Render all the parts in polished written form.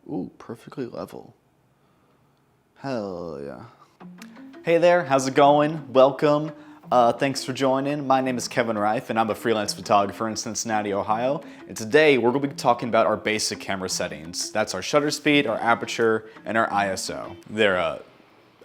Ooh, perfectly level. Hell yeah. Hey there, how's it going? Welcome. Thanks for joining. My name is Kevin Reif and I'm a freelance photographer in Cincinnati, Ohio. And today we're going to be talking about our basic camera settings. That's our shutter speed, our aperture, and our ISO. I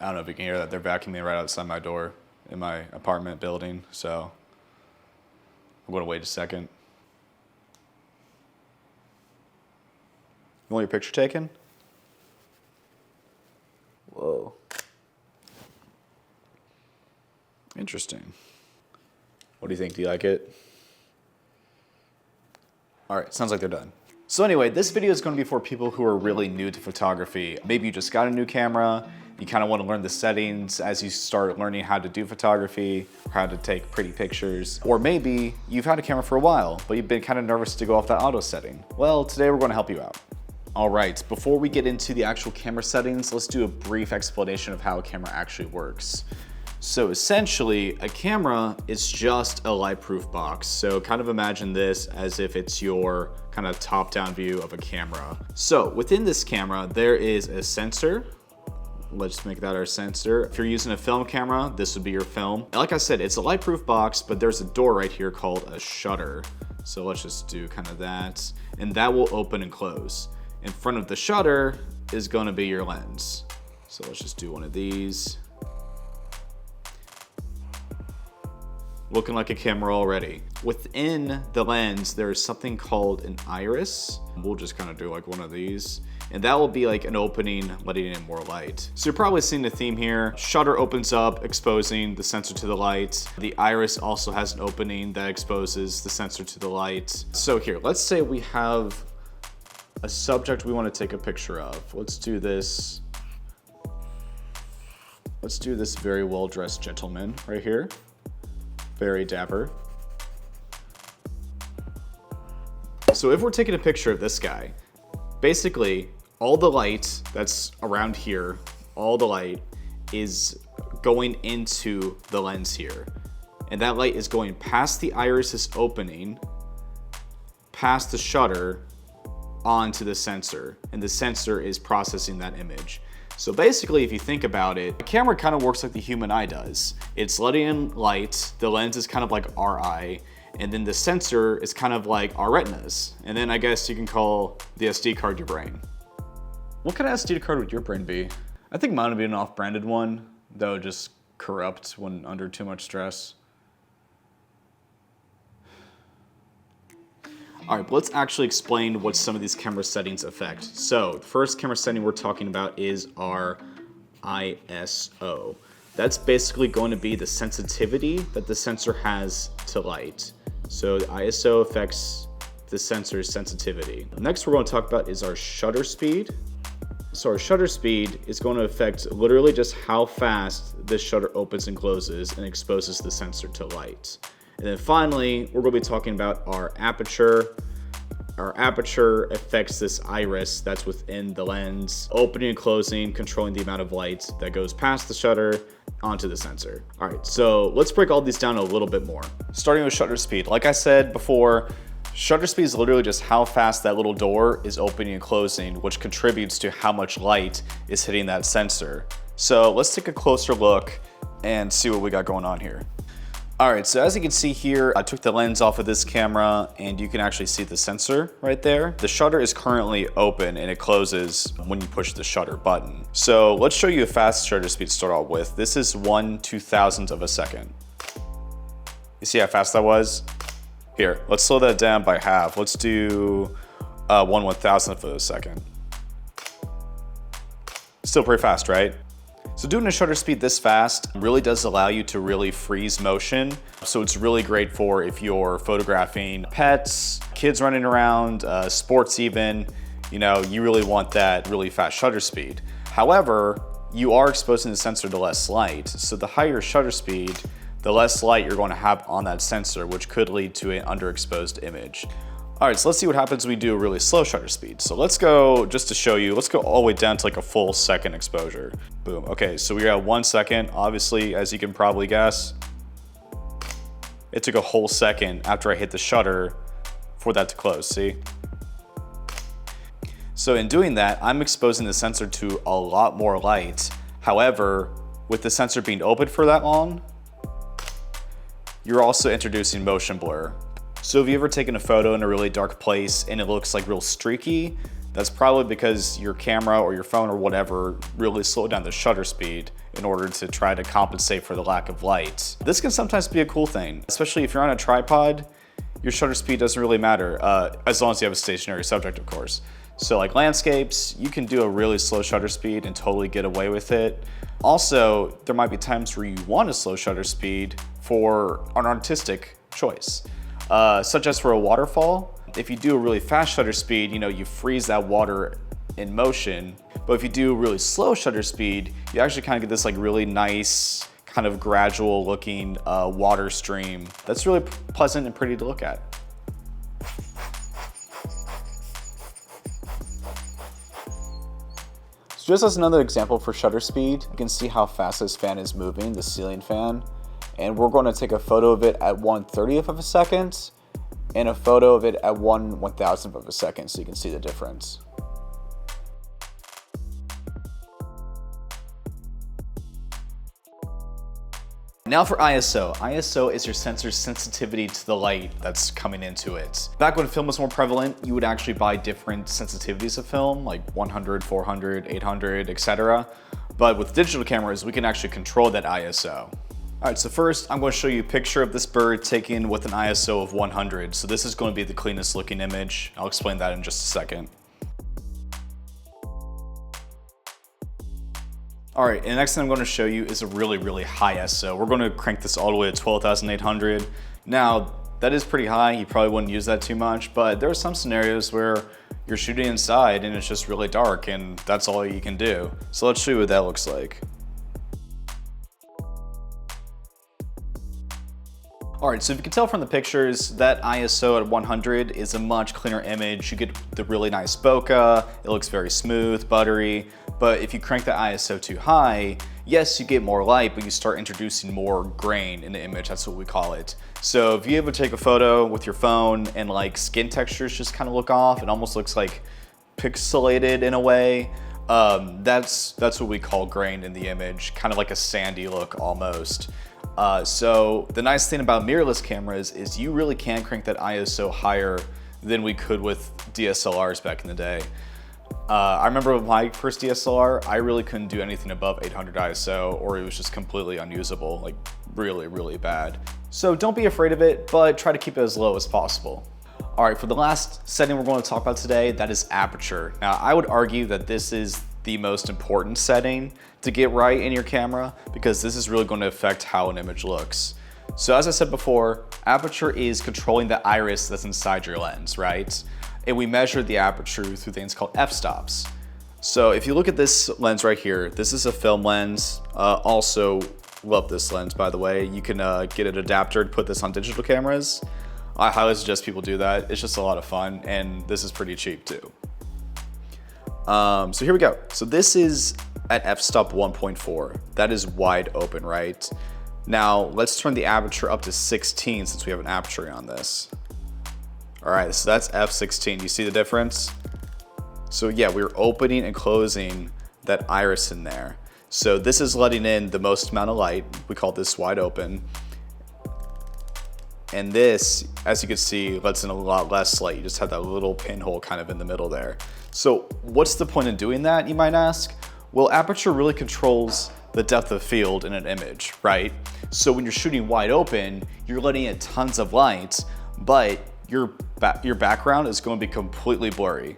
don't know if you can hear that, they're vacuuming right outside my door in my apartment building, so I'm going to wait a second. You want your picture taken? Whoa. Interesting. What do you think? Do you like it? All right, sounds like they're done. So anyway, this video is going to be for people who are really new to photography. Maybe you just got a new camera, you kind of want to learn the settings as you start learning how to do photography, or how to take pretty pictures. Or maybe you've had a camera for a while, but you've been kind of nervous to go off that auto setting. Well, today we're going to help you out. All right, before we get into the actual camera settings, let's do a brief explanation of how a camera actually works. So essentially, a camera is just a light-proof box. So kind of imagine this as if it's your kind of top-down view of a camera. So within this camera, there is a sensor. Let's make that our sensor. If you're using a film camera, this would be your film. And like I said, it's a light-proof box, but there's a door right here called a shutter. So let's just do kind of that. And that will open and close. In front of the shutter is going to be your lens. So let's just do one of these. Looking like a camera already. Within the lens, there's something called an iris. We'll just kind of do like one of these. And that will be like an opening, letting in more light. So you're probably seeing the theme here. Shutter opens up, exposing the sensor to the light. The iris also has an opening that exposes the sensor to the light. So here, let's say we have a subject we want to take a picture of. Let's do this. Let's do this very well-dressed gentleman right here. Very dapper. So if we're taking a picture of this guy, basically all the light that's around here, all the light is going into the lens here. And that light is going past the iris's opening, past the shutter, onto the sensor. And the sensor is processing that image. So basically, if you think about it, the camera kind of works like the human eye does. It's letting in light, the lens is kind of like our eye, and then the sensor is kind of like our retinas. And then I guess you can call the SD card your brain. What kind of SD card would your brain be? I think mine would be an off-branded one that would just corrupt when under too much stress. All right, but let's actually explain what some of these camera settings affect. So the first camera setting we're talking about is our ISO. That's basically going to be the sensitivity that the sensor has to light. So the ISO affects the sensor's sensitivity. Next we're going to talk about is our shutter speed. So our shutter speed is going to affect literally just how fast this shutter opens and closes and exposes the sensor to light. And then finally, we're going to be talking about our aperture. Our aperture affects this iris that's within the lens, opening and closing, controlling the amount of light that goes past the shutter onto the sensor. All right, so let's break all these down a little bit more. Starting with shutter speed. Like I said before, shutter speed is literally just how fast that little door is opening and closing, which contributes to how much light is hitting that sensor. So let's take a closer look and see what we got going on here. All right, so as you can see here, I took the lens off of this camera and you can actually see the sensor right there. The shutter is currently open and it closes when you push the shutter button. So let's show you a fast shutter speed to start out with. This is 1/2000th of a second. You see how fast that was? Here, let's slow that down by half. Let's do 1/1000th of a second. Still pretty fast, right? So doing a shutter speed this fast really does allow you to really freeze motion. So it's really great for if you're photographing pets, kids running around, sports even, you really want that really fast shutter speed. However, you are exposing the sensor to less light. So the higher shutter speed, the less light you're going to have on that sensor, which could lead to an underexposed image. All right, so let's see what happens when we do a really slow shutter speed. So let's go, just to show you, let's go all the way down to like a full second exposure. Boom, okay, so we're at 1 second. Obviously, as you can probably guess, it took a whole second after I hit the shutter for that to close, see? So in doing that, I'm exposing the sensor to a lot more light. However, with the sensor being open for that long, you're also introducing motion blur. So have you ever taken a photo in a really dark place and it looks like real streaky? That's probably because your camera or your phone or whatever really slowed down the shutter speed in order to try to compensate for the lack of light. This can sometimes be a cool thing, especially if you're on a tripod. Your shutter speed doesn't really matter, as long as you have a stationary subject, of course. So like landscapes, you can do a really slow shutter speed and totally get away with it. Also, there might be times where you want a slow shutter speed for an artistic choice, such as for a waterfall. If you do a really fast shutter speed, you freeze that water in motion. But if you do a really slow shutter speed, you actually kind of get this like really nice, kind of gradual looking water stream that's really pleasant and pretty to look at. So just as another example for shutter speed, you can see how fast this fan is moving, the ceiling fan. And we're going to take a photo of it at 1/30th of a second and a photo of it at 1/1000th of a second so you can see the difference. Now for ISO. ISO is your sensor's sensitivity to the light that's coming into it. Back when film was more prevalent, you would actually buy different sensitivities of film, like 100, 400, 800, etc. But with digital cameras, we can actually control that ISO. All right, so first I'm going to show you a picture of this bird taken with an ISO of 100. So this is going to be the cleanest looking image. I'll explain that in just a second. All right, and the next thing I'm going to show you is a really, really high ISO. We're going to crank this all the way to 12,800. Now, that is pretty high. You probably wouldn't use that too much, but there are some scenarios where you're shooting inside and it's just really dark and that's all you can do. So let's show you what that looks like. All right, so if you can tell from the pictures, that ISO at 100 is a much cleaner image. You get the really nice bokeh, it looks very smooth, buttery, but if you crank the ISO too high, yes, you get more light, but you start introducing more grain in the image, that's what we call it. So if you ever take a photo with your phone and like skin textures just kind of look off, it almost looks like pixelated in a way, that's what we call grain in the image, kind of like a sandy look almost. So the nice thing about mirrorless cameras is you really can crank that ISO higher than we could with DSLRs back in the day. I remember with my first DSLR, I really couldn't do anything above 800 ISO or it was just completely unusable, like really, really bad. So don't be afraid of it, but try to keep it as low as possible. All right, for the last setting we're going to talk about today, that is aperture. Now, I would argue that this is the most important setting to get right in your camera because this is really going to affect how an image looks. So as I said before, aperture is controlling the iris that's inside your lens, right? And we measure the aperture through things called f-stops. So if you look at this lens right here, this is a film lens. Also love this lens, by the way. You can get an adapter to put this on digital cameras. I highly suggest people do that. It's just a lot of fun and this is pretty cheap too. So here we go. So this is at f-stop 1.4. That is wide open, right? Now let's turn the aperture up to 16 since we have an aperture on this. All right, so that's f16. You see the difference? So yeah, we're opening and closing that iris in there. So this is letting in the most amount of light. We call this wide open. And this, as you can see, lets in a lot less light. You just have that little pinhole kind of in the middle there. So what's the point in doing that, you might ask? Well, aperture really controls the depth of field in an image, right? So when you're shooting wide open, you're letting in tons of light, but your background is going to be completely blurry.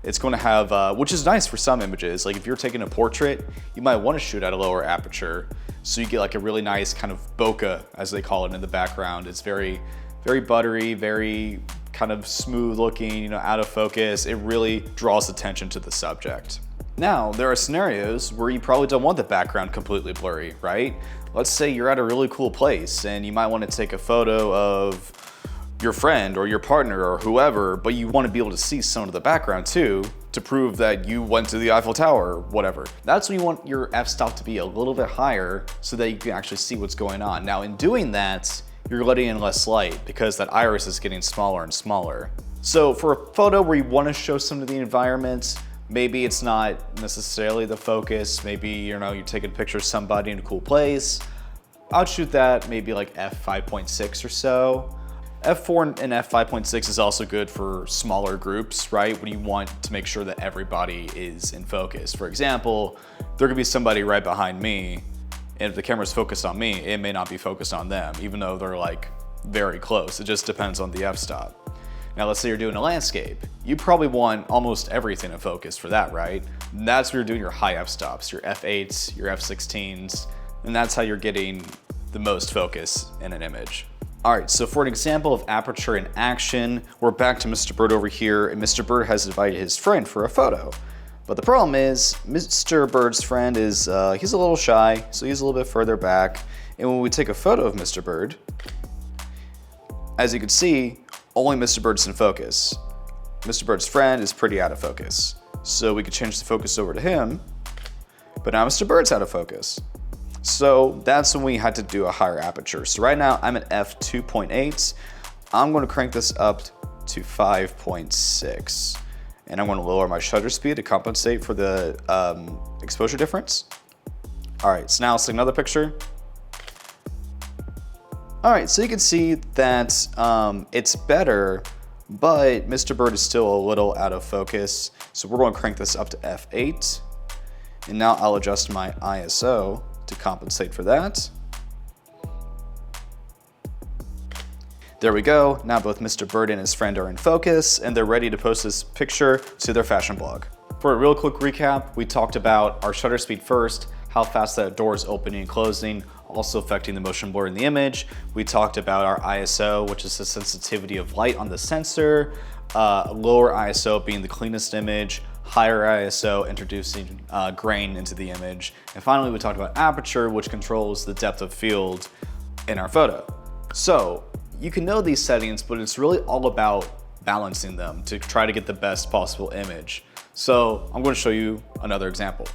It's going to have, which is nice for some images. Like if you're taking a portrait, you might want to shoot at a lower aperture. So you get like a really nice kind of bokeh, as they call it, in the background. It's very, very buttery, very kind of smooth looking, out of focus. It really draws attention to the subject. Now, there are scenarios where you probably don't want the background completely blurry, right? Let's say you're at a really cool place and you might want to take a photo of your friend or your partner or whoever, but you want to be able to see some of the background too to prove that you went to the Eiffel Tower or whatever. That's when you want your f-stop to be a little bit higher so that you can actually see what's going on. Now in doing that, you're letting in less light because that iris is getting smaller and smaller. So for a photo where you want to show some of the environment, maybe it's not necessarily the focus. Maybe, you know, you're taking a picture of somebody in a cool place. I'll shoot that maybe like f5.6 or so. F4 and f5.6 is also good for smaller groups, right? When you want to make sure that everybody is in focus. For example, there could be somebody right behind me, and if the camera's focused on me, it may not be focused on them, even though they're like very close. It just depends on the f-stop. Now let's say you're doing a landscape. You probably want almost everything in focus for that, right? And that's where you're doing your high f-stops, your f8s, your f16s, and that's how you're getting the most focus in an image. All right, so for an example of aperture in action, we're back to Mr. Bird over here, and Mr. Bird has invited his friend for a photo. But the problem is, Mr. Bird's friend is, he's a little shy, so he's a little bit further back. And when we take a photo of Mr. Bird, as you can see, only Mr. Bird's in focus. Mr. Bird's friend is pretty out of focus. So we could change the focus over to him, but now Mr. Bird's out of focus. So that's when we had to do a higher aperture. So right now I'm at f2.8. I'm going to crank this up to 5.6. And I'm going to lower my shutter speed to compensate for the exposure difference. All right, so now let's take another picture. All right, so you can see that it's better, but Mr. Bird is still a little out of focus. So we're going to crank this up to f8. And now I'll adjust my ISO to compensate for that. There we go. Now both Mr. Bird and his friend are in focus, and they're ready to post this picture to their fashion blog. For a real quick recap, we talked about our shutter speed first, how fast that door is opening and closing, also affecting the motion blur in the image. We talked about our ISO, which is the sensitivity of light on the sensor, lower ISO being the cleanest image, higher ISO introducing grain into the image. And finally, we talked about aperture, which controls the depth of field in our photo. So you can know these settings, but it's really all about balancing them to try to get the best possible image. So I'm going to show you another example.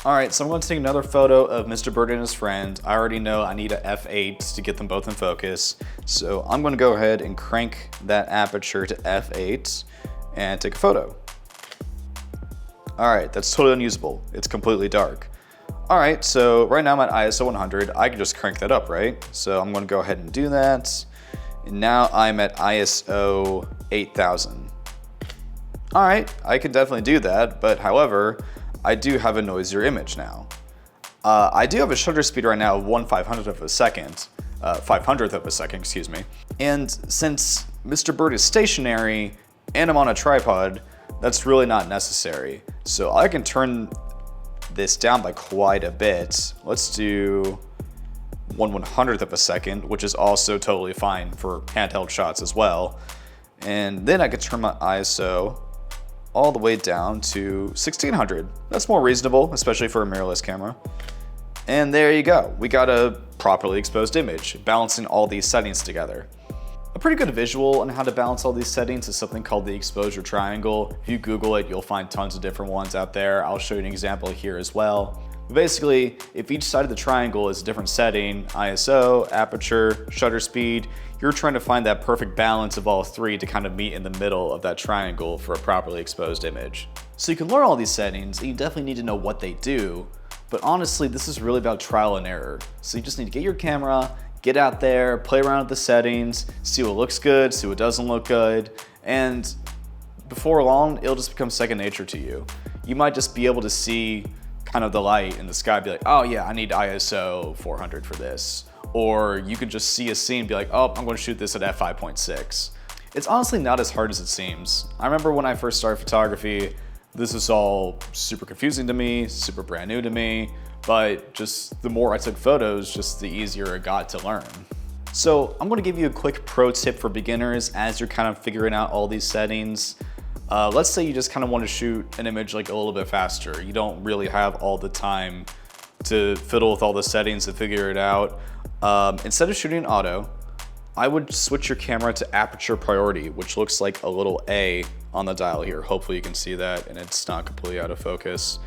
All right, so I'm going to take another photo of Mr. Bird and his friend. I already know I need a f8 to get them both in focus. So I'm going to go ahead and crank that aperture to f8 and take a photo. All right, that's totally unusable. It's completely dark. All right, so right now I'm at ISO 100. I can just crank that up, right? So I'm going to go ahead and do that. And now I'm at ISO 8000. All right, I can definitely do that, but however, I do have a noisier image now. I do have a shutter speed right now of 1/500th of a second, 500th of a second, excuse me. And since Mr. Bird is stationary and I'm on a tripod, that's really not necessary. So I can turn this down by quite a bit. Let's do 1/100th of a second, which is also totally fine for handheld shots as well. And then I could turn my ISO all the way down to 1600. That's more reasonable, especially for a mirrorless camera. And there you go. We got a properly exposed image, balancing all these settings together. A pretty good visual on how to balance all these settings is something called the exposure triangle. If you Google it, you'll find tons of different ones out there. I'll show you an example here as well. But basically, if each side of the triangle is a different setting, ISO, aperture, shutter speed, you're trying to find that perfect balance of all three to kind of meet in the middle of that triangle for a properly exposed image. So you can learn all these settings, and you definitely need to know what they do, but honestly, this is really about trial and error. So you just need to get your camera, get out there, play around with the settings, see what looks good, see what doesn't look good, and before long, it'll just become second nature to you. You might just be able to see kind of the light in the sky, be like, oh yeah, I need ISO 400 for this. Or you could just see a scene and be like, oh, I'm going to shoot this at f5.6. It's honestly not as hard as it seems. I remember when I first started photography, this was all super confusing to me, super brand new to me, but just the more I took photos, just the easier it got to learn. So I'm going to give you a quick pro tip for beginners as you're kind of figuring out all these settings. Let's say you just kind of want to shoot an image like a little bit faster. You don't really have all the time to fiddle with all the settings to figure it out. Instead of shooting in auto, I would switch your camera to aperture priority, which looks like a little A on the dial here. Hopefully you can see that and it's not completely out of focus.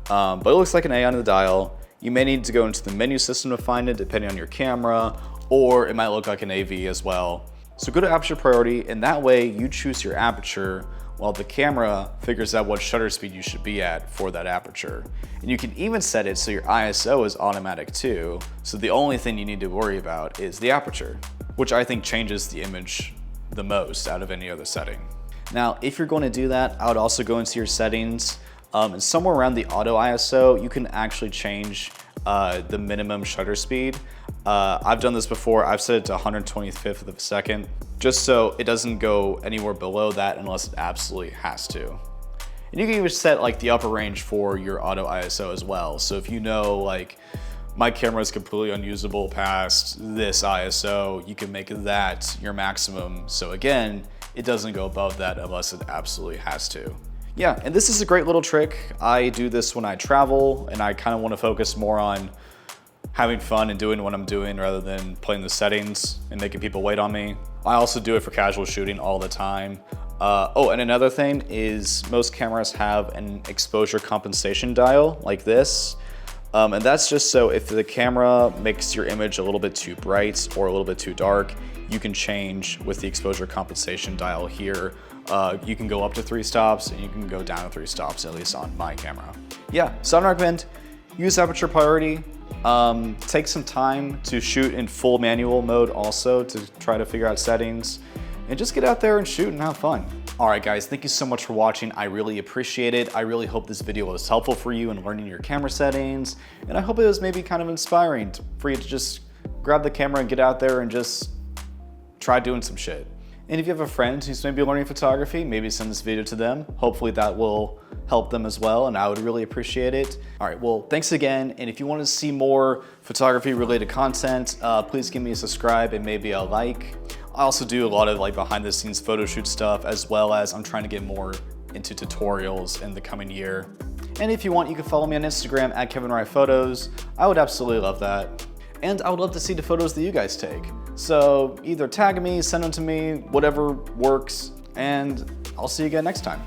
But it looks like an A on the dial. You may need to go into the menu system to find it depending on your camera, or it might look like an AV as well. So go to aperture priority, and that way you choose your aperture while the camera figures out what shutter speed you should be at for that aperture. And you can even set it so your ISO is automatic too, so the only thing you need to worry about is the aperture, which I think changes the image the most out of any other setting. Now, if you're going to do that, I would also go into your settings, and somewhere around the auto ISO, you can actually change the minimum shutter speed. I've done this before. I've set it to 125th of a second, just so it doesn't go anywhere below that unless it absolutely has to. And you can even set like the upper range for your auto ISO as well. So if you know like my camera is completely unusable past this ISO, you can make that your maximum. So again, it doesn't go above that unless it absolutely has to. Yeah, and this is a great little trick. I do this when I travel and I kind of want to focus more on having fun and doing what I'm doing rather than playing the settings and making people wait on me. I also do it for casual shooting all the time. Oh, and another thing is most cameras have an exposure compensation dial like this. And that's just so if the camera makes your image a little bit too bright or a little bit too dark, you can change with the exposure compensation dial here. You can go up to 3 stops and you can go down to 3 stops, at least on my camera. Yeah, so I recommend use aperture priority. Take some time to shoot in full manual mode also to try to figure out settings, and just get out there and shoot and have fun. All right guys, thank you so much for watching. I really appreciate it. I really hope this video was helpful for you in learning your camera settings, and I hope it was maybe kind of inspiring for you to just grab the camera and get out there and just try doing some shit. And if you have a friend who's maybe learning photography, maybe send this video to them. Hopefully that will help them as well, and I would really appreciate it. All right, well, thanks again. And if you want to see more photography related content, please give me a subscribe and maybe a like. I also do a lot of like behind the scenes photo shoot stuff, as well as I'm trying to get more into tutorials in the coming year. And if you want, you can follow me on Instagram at KevinWrightPhotos. I would absolutely love that. And I would love to see the photos that you guys take. So either tag me, send them to me, whatever works, and I'll see you again next time.